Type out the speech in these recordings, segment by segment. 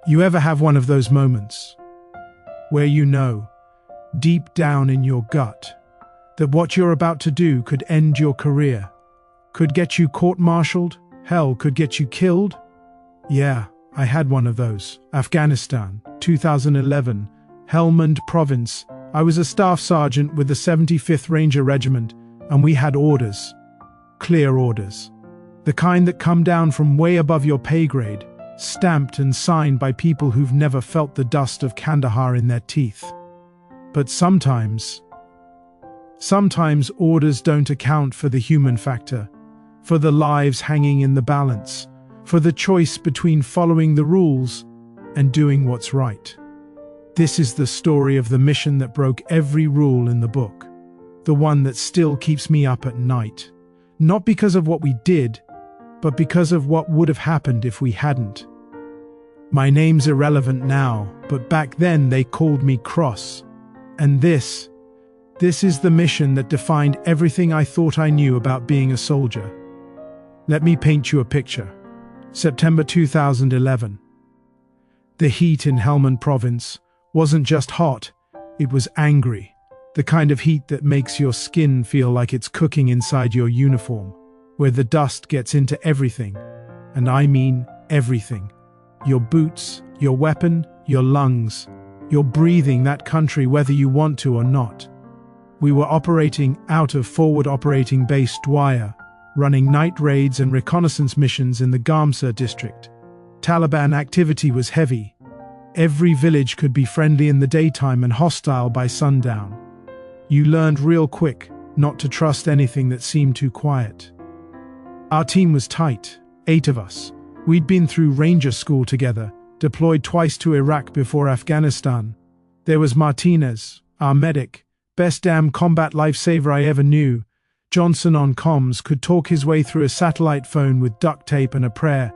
You ever have one of those moments where you know, deep down in your gut, that what you're about to do could end your career, could get you court-martialed, hell, could get you killed? Yeah, I had one of those. Afghanistan, 2011, Helmand Province. I was a staff sergeant with the 75th Ranger Regiment, and we had orders. Clear orders. The kind that come down from way above your pay grade, stamped and signed by people who've never felt the dust of Kandahar in their teeth. But sometimes orders don't account for the human factor, for the lives hanging in the balance, for the choice between following the rules and doing what's right. This is the story of the mission that broke every rule in the book, the one that still keeps me up at night, not because of what we did, but because of what would have happened if we hadn't. My name's irrelevant now, but back then they called me Cross. And this is the mission that defined everything I thought I knew about being a soldier. Let me paint you a picture. September 2011. The heat in Helmand Province wasn't just hot, it was angry. The kind of heat that makes your skin feel like it's cooking inside your uniform, where the dust gets into everything, and I mean everything. Your boots, your weapon, your lungs. You're breathing that country whether you want to or not. We were operating out of Forward Operating Base Dwyer, running night raids and reconnaissance missions in the Gamsa district. Taliban activity was heavy. Every village could be friendly in the daytime and hostile by sundown. You learned real quick not to trust anything that seemed too quiet. Our team was tight, 8 of us. We'd been through Ranger School together, deployed twice to Iraq before Afghanistan. There was Martinez, our medic, best damn combat lifesaver I ever knew. Johnson on comms could talk his way through a satellite phone with duct tape and a prayer.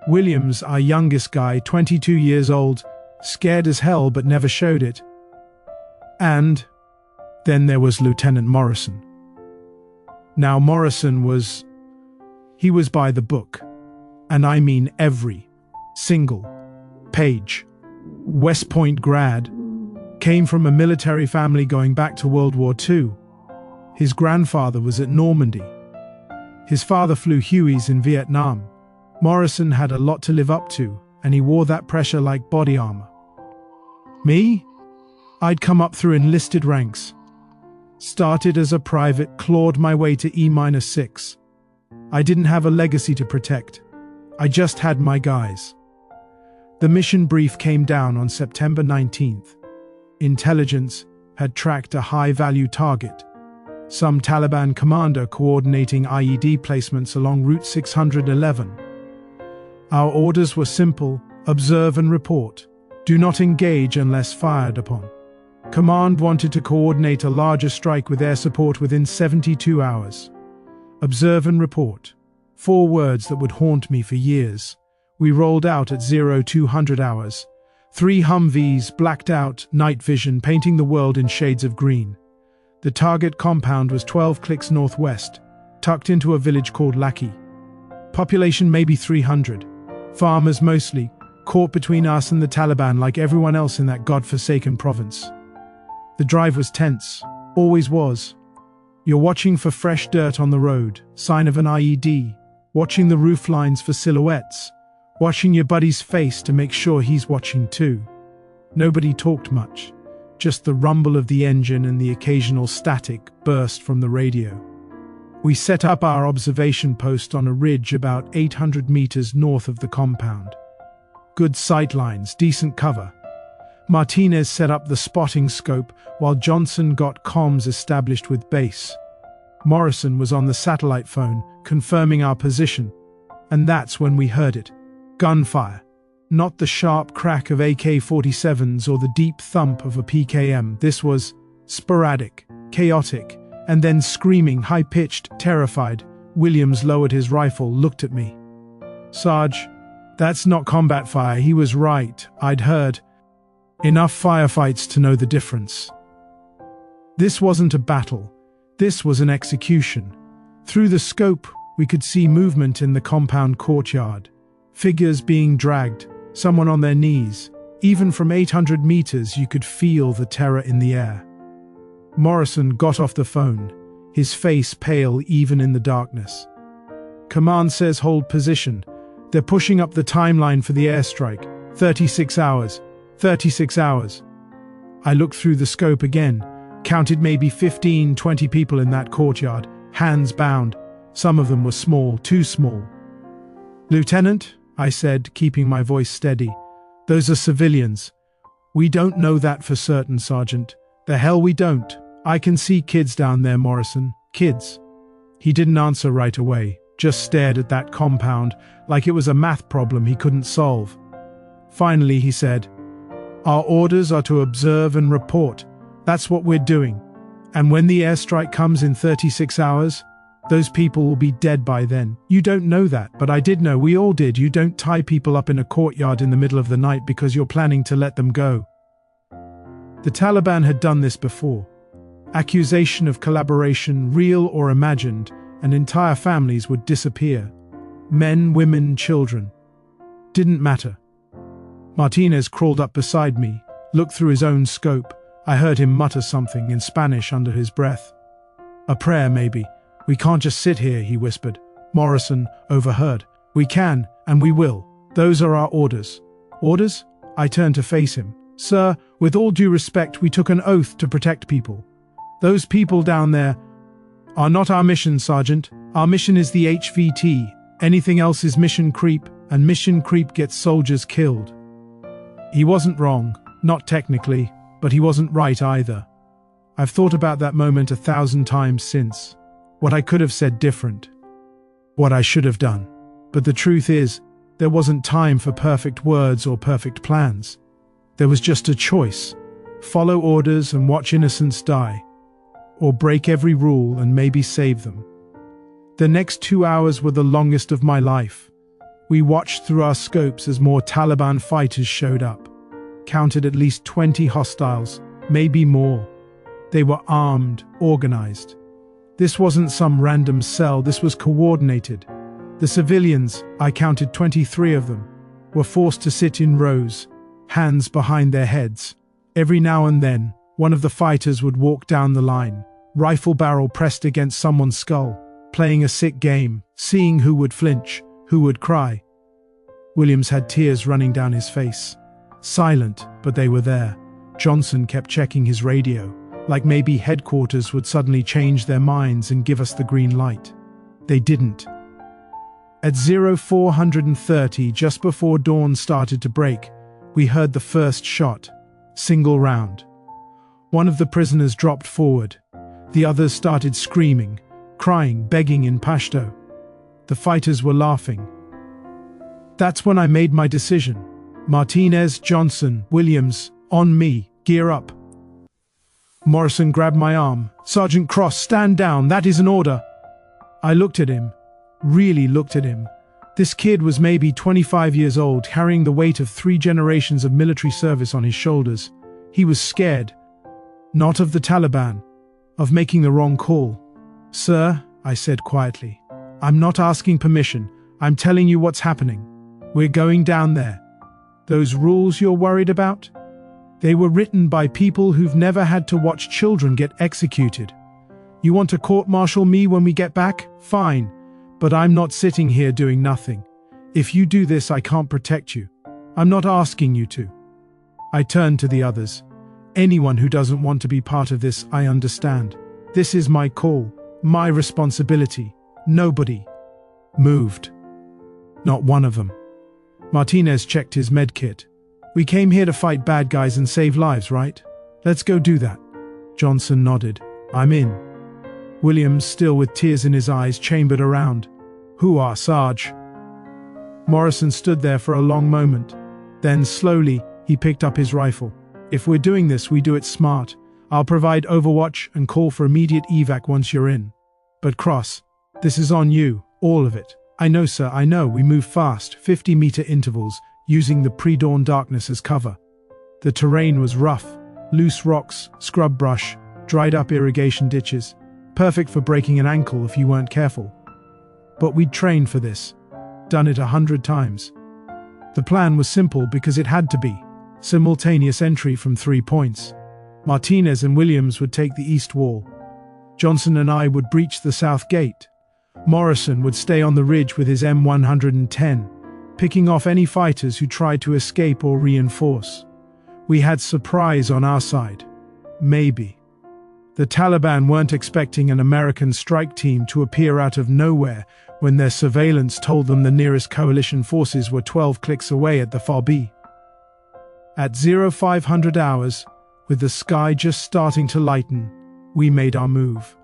Williams, our youngest guy, 22 years old, scared as hell but never showed it. And then there was Lieutenant Morrison. Now Morrison was by the book. And I mean every single page. West Point grad, came from a military family going back to World War II. His grandfather was at Normandy. His father flew Hueys in Vietnam. Morrison had a lot to live up to, and he wore that pressure like body armor. Me? I'd come up through enlisted ranks. Started as a private, clawed my way to E-6. I didn't have a legacy to protect. I just had my guys. The mission brief came down on September 19th. Intelligence had tracked a high-value target, some Taliban commander coordinating IED placements along Route 611. Our orders were simple: observe and report. Do not engage unless fired upon. Command wanted to coordinate a larger strike with air support within 72 hours. Observe and report. 4 words that would haunt me for years. We rolled out at 0200 hours. 3 Humvees, blacked out, night vision, painting the world in shades of green. The target compound was 12 clicks northwest, tucked into a village called Laki. Population maybe 300. Farmers mostly, caught between us and the Taliban like everyone else in that godforsaken province. The drive was tense, always was. You're watching for fresh dirt on the road, sign of an IED, watching the roof lines for silhouettes, watching your buddy's face to make sure he's watching too. Nobody talked much, just the rumble of the engine and the occasional static burst from the radio. We set up our observation post on a ridge about 800 meters north of the compound. Good sight lines, decent cover. Martinez set up the spotting scope while Johnson got comms established with base. Morrison was on the satellite phone, confirming our position. And that's when we heard it. Gunfire. Not the sharp crack of AK-47s or the deep thump of a PKM. This was sporadic, chaotic, and then screaming, high-pitched, terrified. Williams lowered his rifle, looked at me. "Sarge, that's not combat fire." He was right. I'd heard enough firefights to know the difference. This wasn't a battle. This was an execution. Through the scope, we could see movement in the compound courtyard. Figures being dragged, someone on their knees. Even from 800 meters, you could feel the terror in the air. Morrison got off the phone, his face pale even in the darkness. Command says hold position. They're pushing up the timeline for the airstrike. 36 hours. 36 hours. I looked through the scope again, counted maybe 15, 20 people in that courtyard, hands bound. Some of them were small, too small. Lieutenant, I said, keeping my voice steady, those are civilians. We don't know that for certain, Sergeant. The hell we don't. I can see kids down there, Morrison. Kids. He didn't answer right away, just stared at that compound like it was a math problem he couldn't solve. Finally, he said, our orders are to observe and report. That's what we're doing. And when the airstrike comes in 36 hours, those people will be dead by then. You don't know that, but I did know. We all did. You don't tie people up in a courtyard in the middle of the night because you're planning to let them go. The Taliban had done this before. Accusation of collaboration, real or imagined, and entire families would disappear. Men, women, children. Didn't matter. Martinez crawled up beside me, looked through his own scope. I heard him mutter something in Spanish under his breath. A prayer, maybe. We can't just sit here, he whispered. Morrison overheard. We can, and we will. Those are our orders. Orders? I turned to face him. Sir, with all due respect, we took an oath to protect people. Those people down there are not our mission, Sergeant. Our mission is the HVT. Anything else is mission creep, and mission creep gets soldiers killed. He wasn't wrong, not technically, but he wasn't right either. I've thought about that moment 1,000 times since. What I could have said different. What I should have done. But the truth is, there wasn't time for perfect words or perfect plans. There was just a choice. Follow orders and watch innocents die. Or break every rule and maybe save them. The next 2 hours were the longest of my life. We watched through our scopes as more Taliban fighters showed up. Counted at least 20 hostiles, maybe more. They were armed, organized. This wasn't some random cell, this was coordinated. The civilians, I counted 23 of them, were forced to sit in rows, hands behind their heads. Every now and then, one of the fighters would walk down the line, rifle barrel pressed against someone's skull, playing a sick game, seeing who would flinch, who would cry. Williams had tears running down his face. Silent, but they were there. Johnson kept checking his radio, like maybe headquarters would suddenly change their minds and give us the green light. They didn't. At 0430, just before dawn started to break, we heard the first shot. Single round. One of the prisoners dropped forward. The others started screaming, crying, begging in Pashto. The fighters were laughing. That's when I made my decision. Martinez, Johnson, Williams, on me, gear up. Morrison grabbed my arm. Sergeant Cross, stand down, that is an order. I looked at him, really looked at him. This kid was maybe 25 years old, carrying the weight of 3 generations of military service on his shoulders. He was scared. Not of the Taliban, of making the wrong call. Sir, I said quietly, I'm not asking permission. I'm telling you what's happening. We're going down there. Those rules you're worried about? They were written by people who've never had to watch children get executed. You want to court-martial me when we get back? Fine. But I'm not sitting here doing nothing. If you do this, I can't protect you. I'm not asking you to. I turned to the others. Anyone who doesn't want to be part of this, I understand. This is my call, my responsibility. Nobody moved. Not one of them. Martinez checked his medkit. We came here to fight bad guys and save lives, right? Let's go do that. Johnson nodded. I'm in. Williams, still with tears in his eyes, chambered around. Hoo-ah, Sarge. Morrison stood there for a long moment. Then, slowly, he picked up his rifle. If we're doing this, we do it smart. I'll provide overwatch and call for immediate evac once you're in. But Cross, this is on you, all of it. I know, sir, I know. We move fast, 50-meter intervals, using the pre-dawn darkness as cover. The terrain was rough, loose rocks, scrub brush, dried-up irrigation ditches, perfect for breaking an ankle if you weren't careful. But we'd trained for this, done it 100 times. The plan was simple because it had to be. Simultaneous entry from 3 points. Martinez and Williams would take the east wall. Johnson and I would breach the south gate. Morrison would stay on the ridge with his M110, picking off any fighters who tried to escape or reinforce. We had surprise on our side. Maybe. The Taliban weren't expecting an American strike team to appear out of nowhere when their surveillance told them the nearest coalition forces were 12 clicks away at the Far B. At 0500 hours, with the sky just starting to lighten, we made our move.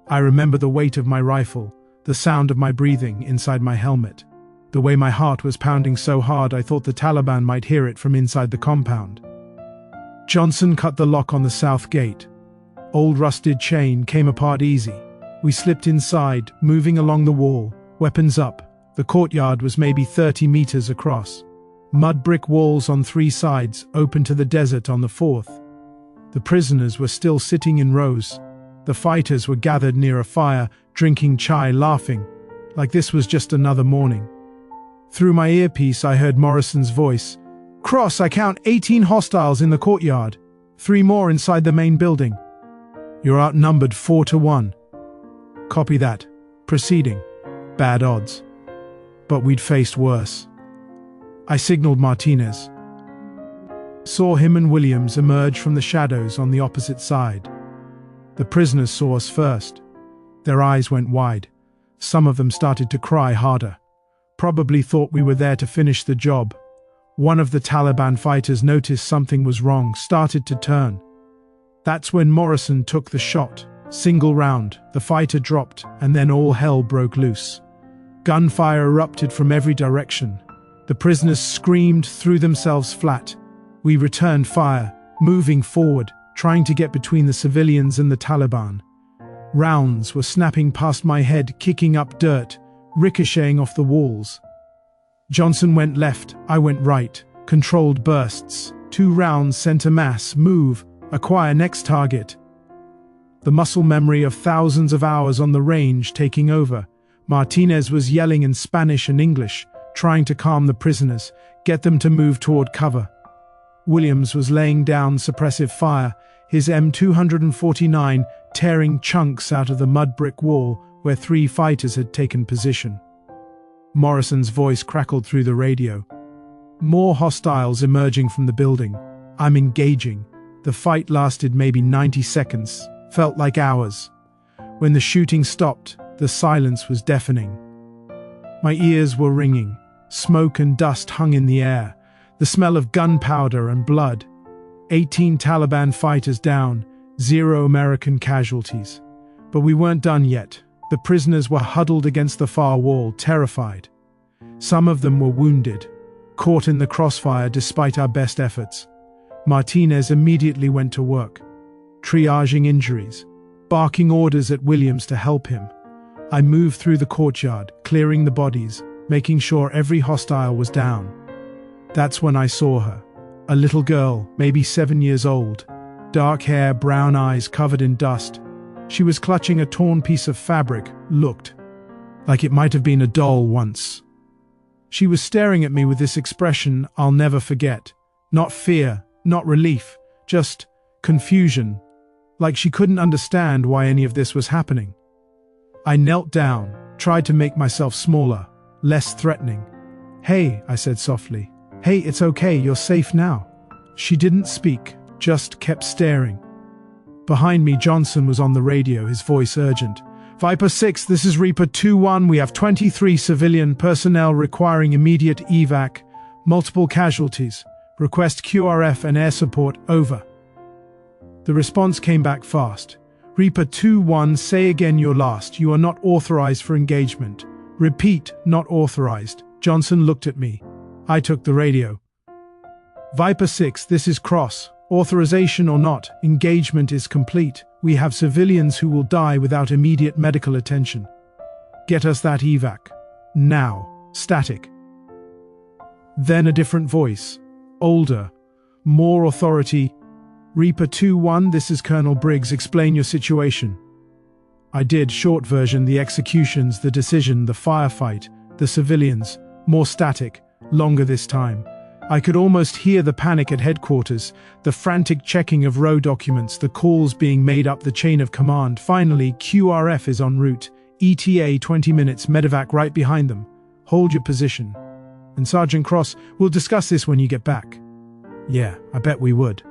I remember the weight of my rifle, the sound of my breathing inside my helmet. The way my heart was pounding so hard I thought the Taliban might hear it from inside the compound. Johnson cut the lock on the south gate. Old rusted chain came apart easy. We slipped inside, moving along the wall, weapons up. The courtyard was maybe 30 meters across. Mud brick walls on 3 sides, open to the desert on the 4th. The prisoners were still sitting in rows. The fighters were gathered near a fire, drinking chai, laughing, like this was just another morning. Through my earpiece I heard Morrison's voice. "Cross, I count 18 hostiles in the courtyard. 3 more inside the main building. You're outnumbered 4 to 1. Copy that. Proceeding. Bad odds. But we'd faced worse." I signaled Martinez. Saw him and Williams emerge from the shadows on the opposite side. The prisoners saw us first. Their eyes went wide. Some of them started to cry harder. Probably thought we were there to finish the job. One of the Taliban fighters noticed something was wrong, started to turn. That's when Morrison took the shot. Single round, the fighter dropped, and then all hell broke loose. Gunfire erupted from every direction. The prisoners screamed, threw themselves flat. We returned fire, moving forward, trying to get between the civilians and the Taliban. Rounds were snapping past my head, kicking up dirt, ricocheting off the walls. Johnson went left, I went right. Controlled bursts. 2 rounds sent a mass, move, acquire next target. The muscle memory of thousands of hours on the range taking over. Martinez was yelling in Spanish and English, trying to calm the prisoners, get them to move toward cover. Williams was laying down suppressive fire, his M249 tearing chunks out of the mud brick wall where 3 fighters had taken position. Morrison's voice crackled through the radio. More hostiles emerging from the building. I'm engaging. The fight lasted maybe 90 seconds, felt like hours. When the shooting stopped, the silence was deafening. My ears were ringing. Smoke and dust hung in the air. The smell of gunpowder and blood. 18 Taliban fighters down, 0 American casualties. But we weren't done yet. The prisoners were huddled against the far wall, terrified. Some of them were wounded, caught in the crossfire despite our best efforts. Martinez immediately went to work, triaging injuries, barking orders at Williams to help him. I moved through the courtyard, clearing the bodies, making sure every hostile was down. That's when I saw her. A little girl, maybe 7 years old. Dark hair, brown eyes covered in dust. She was clutching a torn piece of fabric, looked like it might have been a doll once. She was staring at me with this expression I'll never forget. Not fear, not relief, just confusion, like she couldn't understand why any of this was happening. I knelt down, tried to make myself smaller, less threatening. "Hey," I said softly. "Hey, it's okay, you're safe now." She didn't speak, just kept staring. Behind me, Johnson was on the radio, his voice urgent. "Viper 6, this is Reaper 2-1. We have 23 civilian personnel requiring immediate evac. Multiple casualties. Request QRF and air support, over." The response came back fast. "Reaper 2-1, say again your last. You are not authorized for engagement. Repeat, not authorized." Johnson looked at me. I took the radio. "Viper 6, this is Cross. Authorization or not, engagement is complete. We have civilians who will die without immediate medical attention. Get us that evac. Now. Static." Then a different voice. Older. More authority. "Reaper 2-1, this is Colonel Briggs. Explain your situation." I did. Short version, the executions, the decision, the firefight, the civilians. More static. longer this time. I could almost hear the panic at headquarters, the frantic checking of row documents, the calls being made up the chain of command. Finally, QRF is en route. ETA 20 minutes, medevac right behind them. Hold your position. And Sergeant Cross, we'll discuss this when you get back. Yeah, I bet we would.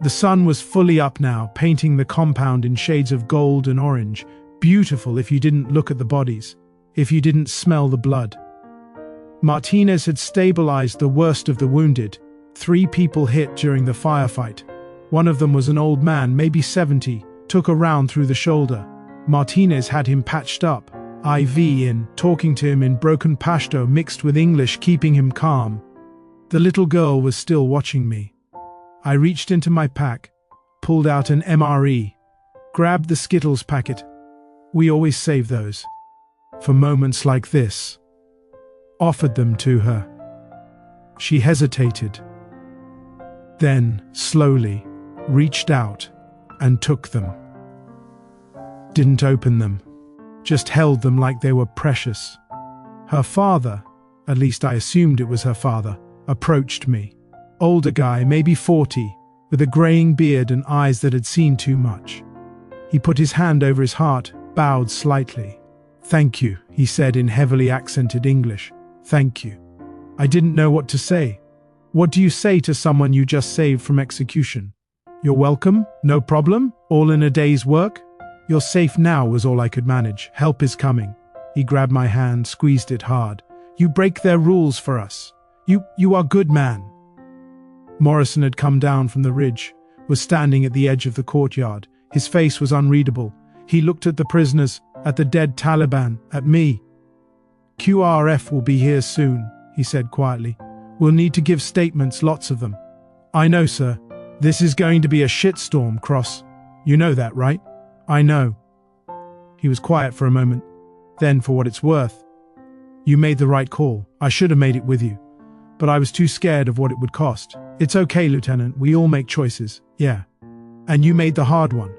The sun was fully up now, painting the compound in shades of gold and orange. Beautiful if you didn't look at the bodies, if you didn't smell the blood. Martinez had stabilized the worst of the wounded. 3 people hit during the firefight. One of them was an old man, maybe 70, took a round through the shoulder. Martinez had him patched up, IV in, talking to him in broken Pashto mixed with English, keeping him calm. The little girl was still watching me. I reached into my pack, pulled out an MRE, grabbed the Skittles packet. We always save those for moments like this. Offered them to her. She hesitated, then slowly reached out and took them. Didn't open them, just held them like they were precious. Her father, at least I assumed it was her father, approached me. Older guy, maybe 40, with a graying beard and eyes that had seen too much. He put his hand over his heart, bowed slightly. "Thank you," he said in heavily accented English. "Thank you." I didn't know what to say. What do you say to someone you just saved from execution? "You're welcome, no problem, all in a day's work." "You're safe now," was all I could manage. "Help is coming." He grabbed my hand, squeezed it hard. "You break their rules for us. You are good man." Morrison had come down from the ridge, was standing at the edge of the courtyard. His face was unreadable. He looked at the prisoners, at the dead Taliban, at me. "QRF will be here soon," he said quietly. "We'll need to give statements, lots of them." "I know, sir. This is going to be a shitstorm, Cross. You know that, right?" "I know." He was quiet for a moment. Then, for what it's worth, "You made the right call. I should have made it with you. But I was too scared of what it would cost." "It's okay, Lieutenant. We all make choices." "Yeah. And you made the hard one."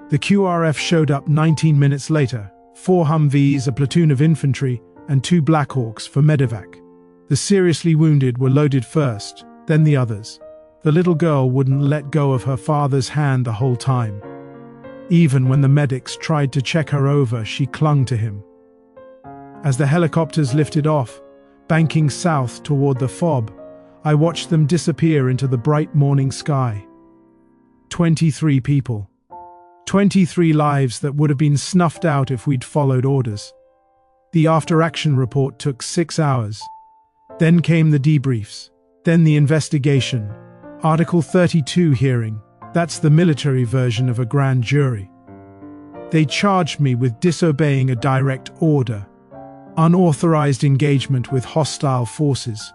The QRF showed up 19 minutes later. 4 Humvees, a platoon of infantry, and 2 Blackhawks for medevac. The seriously wounded were loaded first, then the others. The little girl wouldn't let go of her father's hand the whole time. Even when the medics tried to check her over, she clung to him. As the helicopters lifted off, banking south toward the FOB, I watched them disappear into the bright morning sky. 23 people. 23 lives that would have been snuffed out if we'd followed orders. The after-action report took 6 hours. Then came the debriefs. Then the investigation. Article 32 hearing. That's the military version of a grand jury. They charged me with disobeying a direct order, unauthorized engagement with hostile forces,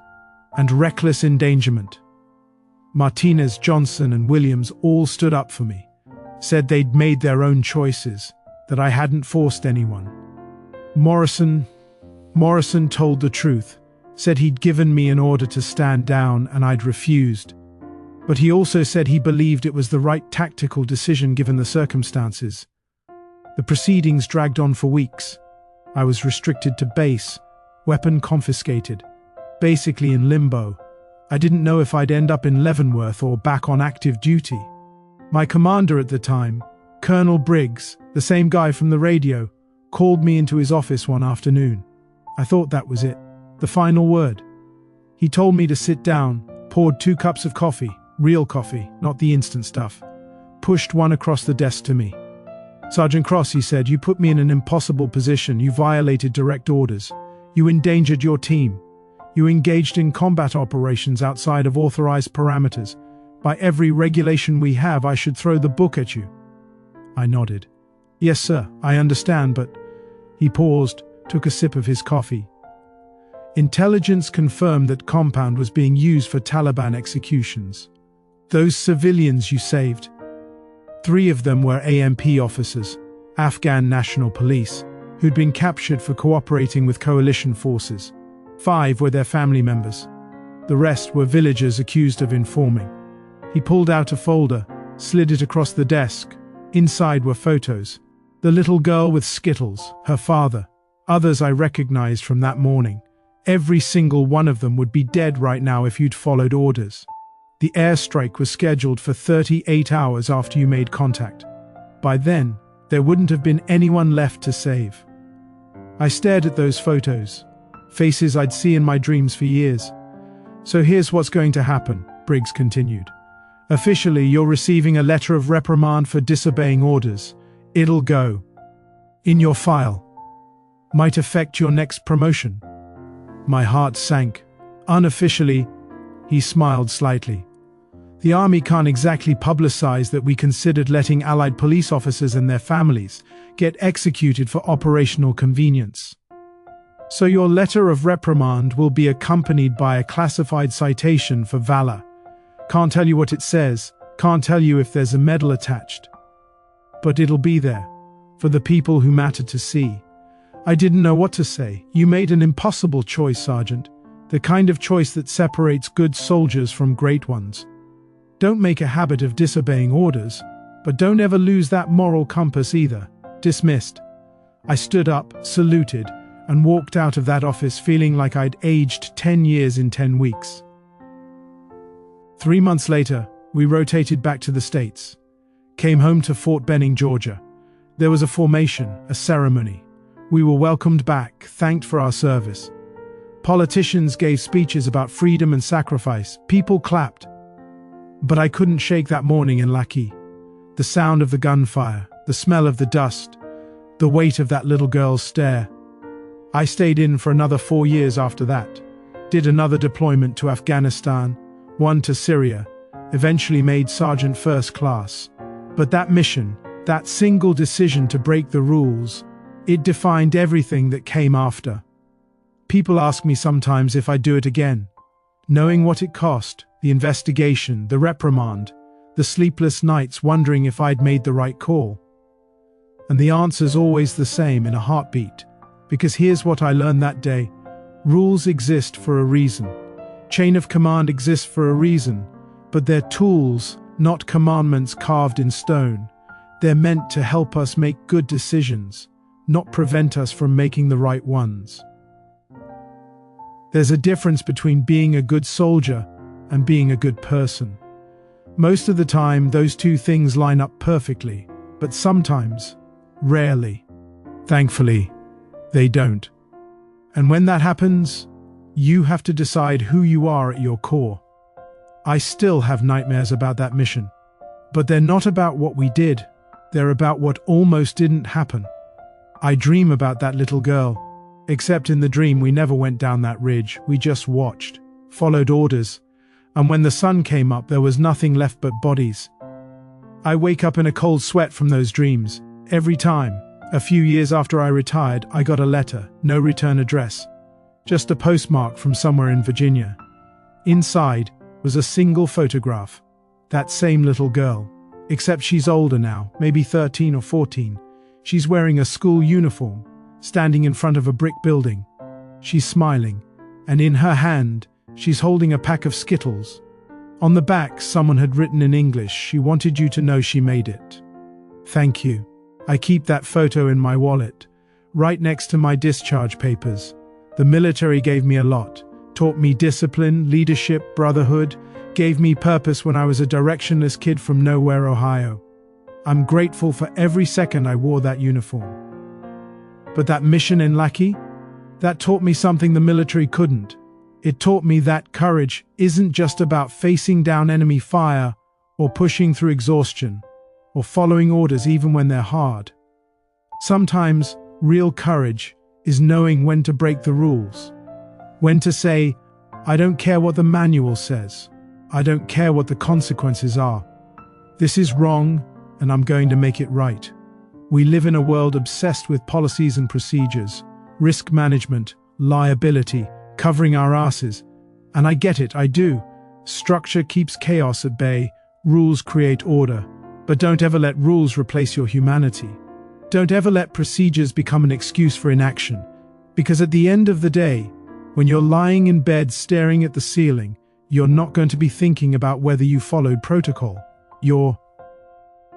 and reckless endangerment. Martinez, Johnson, and Williams all stood up for me, said they'd made their own choices, that I hadn't forced anyone. Morrison told the truth, said he'd given me an order to stand down and I'd refused. But he also said he believed it was the right tactical decision given the circumstances. The proceedings dragged on for weeks. I was restricted to base, weapon confiscated, basically in limbo. I didn't know if I'd end up in Leavenworth or back on active duty. My commander at the time, Colonel Briggs, the same guy from the radio, called me into his office one afternoon. I thought that was it, the final word. He told me to sit down, poured 2 cups of coffee, real coffee, not the instant stuff, pushed one across the desk to me. "Sergeant Cross," he said, "you put me in an impossible position. You violated direct orders. You endangered your team. You engaged in combat operations outside of authorized parameters. By every regulation we have, I should throw the book at you." I nodded. "Yes, sir, I understand, but..." He paused, took a sip of his coffee. "Intelligence confirmed that compound was being used for Taliban executions. Those civilians you saved. 3 of them were AMP officers, Afghan National Police, who'd been captured for cooperating with coalition forces. 5 were their family members. The rest were villagers accused of informing." He pulled out a folder, slid it across the desk. Inside were photos. The little girl with Skittles, her father. Others I recognized from that morning. Every single one of them would be dead right now if you'd followed orders. The airstrike was scheduled for 38 hours after you made contact. By then, there wouldn't have been anyone left to save. I stared at those photos, faces I'd see in my dreams for years. So here's what's going to happen, Briggs continued. Officially, you're receiving a letter of reprimand for disobeying orders. It'll go in your file. Might affect your next promotion. My heart sank. Unofficially, he smiled slightly. The army can't exactly publicize that we considered letting Allied police officers and their families get executed for operational convenience. So your letter of reprimand will be accompanied by a classified citation for valor. Can't tell you what it says, can't tell you if there's a medal attached. But it'll be there, for the people who matter to see. I didn't know what to say. You made an impossible choice, Sergeant. The kind of choice that separates good soldiers from great ones. Don't make a habit of disobeying orders, but don't ever lose that moral compass either. Dismissed. I stood up, saluted, and walked out of that office feeling like I'd aged 10 years in 10 weeks. 3 months later, we rotated back to the States. Came home to Fort Benning, Georgia. There was a formation, a ceremony. We were welcomed back, thanked for our service. Politicians gave speeches about freedom and sacrifice. People clapped. But I couldn't shake that morning in Lackey. The sound of the gunfire, the smell of the dust, the weight of that little girl's stare. I stayed in for another 4 years after that. Did another deployment to Afghanistan, one to Syria, eventually made Sergeant First Class. But that mission, that single decision to break the rules, it defined everything that came after. People ask me sometimes if I'd do it again. Knowing what it cost, the investigation, the reprimand, the sleepless nights wondering if I'd made the right call. And the answer's always the same in a heartbeat. Because here's what I learned that day. Rules exist for a reason. Chain of command exists for a reason. But they're tools, not commandments carved in stone. They're meant to help us make good decisions, not prevent us from making the right ones. There's a difference between being a good soldier and being a good person. Most of the time, those two things line up perfectly, but sometimes, rarely, thankfully, they don't. And when that happens, you have to decide who you are at your core. I still have nightmares about that mission, but they're not about what we did, they're about what almost didn't happen. I dream about that little girl, except in the dream we never went down that ridge, we just watched, followed orders, and when the sun came up there was nothing left but bodies. I wake up in a cold sweat from those dreams, every time. A few years after I retired, I got a letter, no return address, just a postmark from somewhere in Virginia. Inside was a single photograph, that same little girl, except she's older now, maybe 13 or 14. She's wearing a school uniform, standing in front of a brick building. She's smiling, and in her hand, she's holding a pack of Skittles. On the back, someone had written in English, "She wanted you to know she made it. Thank you." I keep that photo in my wallet, right next to my discharge papers. The military gave me a lot, taught me discipline, leadership, brotherhood, gave me purpose when I was a directionless kid from nowhere, Ohio. I'm grateful for every second I wore that uniform. But that mission in Lackey, that taught me something the military couldn't. It taught me that courage isn't just about facing down enemy fire or pushing through exhaustion, or following orders even when they're hard. Sometimes, real courage is knowing when to break the rules. When to say, I don't care what the manual says. I don't care what the consequences are. This is wrong, and I'm going to make it right. We live in a world obsessed with policies and procedures, risk management, liability, covering our asses. And I get it, I do. Structure keeps chaos at bay, rules create order. But don't ever let rules replace your humanity. Don't ever let procedures become an excuse for inaction. Because at the end of the day, when you're lying in bed staring at the ceiling, you're not going to be thinking about whether you followed protocol. You're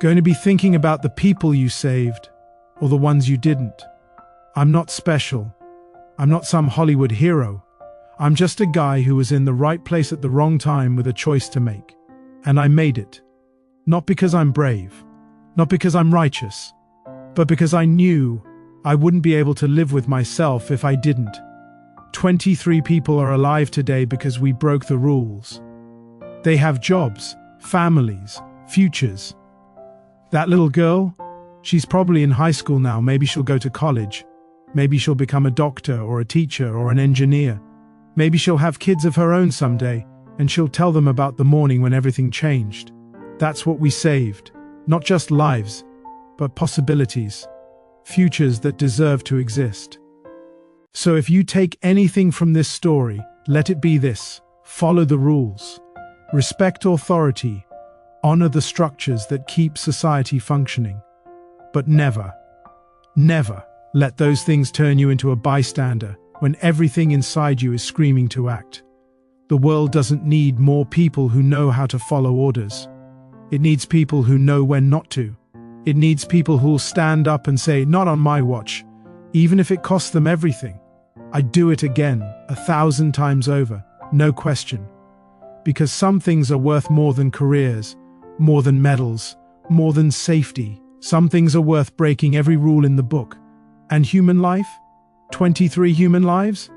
going to be thinking about the people you saved, or the ones you didn't. I'm not special. I'm not some Hollywood hero. I'm just a guy who was in the right place at the wrong time with a choice to make. And I made it. Not because I'm brave, not because I'm righteous, but because I knew I wouldn't be able to live with myself if I didn't. 23 people are alive today because we broke the rules. They have jobs, families, futures. That little girl, she's probably in high school now. Maybe she'll go to college. Maybe she'll become a doctor or a teacher or an engineer. Maybe she'll have kids of her own someday, and she'll tell them about the morning when everything changed. That's what we saved. Not just lives, but possibilities. Futures that deserve to exist. So if you take anything from this story, let it be this: follow the rules. Respect authority. Honor the structures that keep society functioning. But never, never let those things turn you into a bystander when everything inside you is screaming to act. The world doesn't need more people who know how to follow orders. It needs people who know when not to. It needs people who'll stand up and say, "Not on my watch," even if it costs them everything. I'd do it again, 1,000 times over, no question. Because some things are worth more than careers, more than medals, more than safety. Some things are worth breaking every rule in the book. And human life? 23 human lives?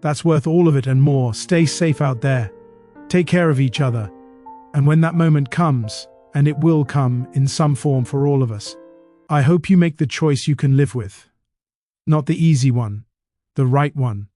That's worth all of it and more. Stay safe out there. Take care of each other. And when that moment comes, and it will come in some form for all of us, I hope you make the choice you can live with. Not the easy one, the right one.